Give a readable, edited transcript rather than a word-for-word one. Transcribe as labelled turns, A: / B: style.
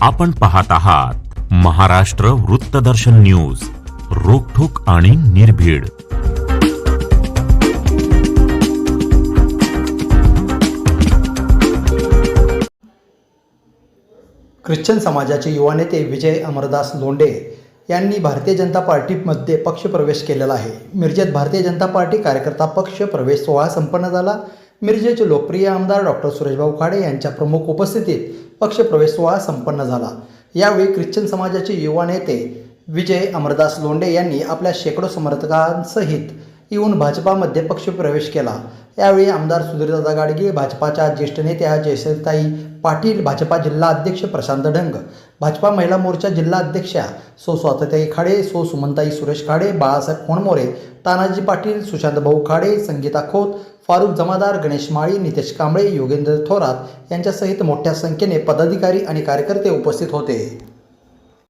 A: आपण पाहत आहात महाराष्ट्र वृत्तदर्शन न्यूज, रोखठोक आणि निर्भीड.
B: ख्रिश्चन समाजाचे युवा नेते विजय अमरदास लोंढे यांनी भारतीय जनता पार्टीमध्ये पक्षप्रवेश केलेला आहे. मिरजेत भारतीय जनता पार्टी कार्यकर्ता पक्ष प्रवेश सोहळा संपन्न झाला. मिरजेचे लोकप्रिय आमदार डॉक्टर सुरेशभाऊ खाडे यांच्या प्रमुख उपस्थितीत पक्षप्रवेश सोहळा संपन्न झाला. यावेळी ख्रिश्चन समाजाचे युवा नेते विजय अमरदास लोंढे यांनी आपल्या शेकडो समर्थकांसहित येऊन भाजपामध्ये पक्षप्रवेश केला. यावेळी आमदार सुधीरदादा गाडगे, भाजपाच्या ज्येष्ठ नेत्या जयश्रीताई पाटील, भाजपा जिल्हा अध्यक्ष प्रशांत ढंग, भाजपा महिला मोर्चा जिल्हा अध्यक्षा सौ स्वातताई खाडे, सौ सुमनताई सुरेश खाडे, बाळासाहेब कोणमोरे, तानाजी पाटील, सुशांत भाऊ खाडे, संगीता खोत, फारुख जमादार, गणेश माळी, नितेश कांबळे, योगेंद्र थोरात यांच्यासहित मोठ्या संख्येने पदाधिकारी आणि कार्यकर्ते उपस्थित होते.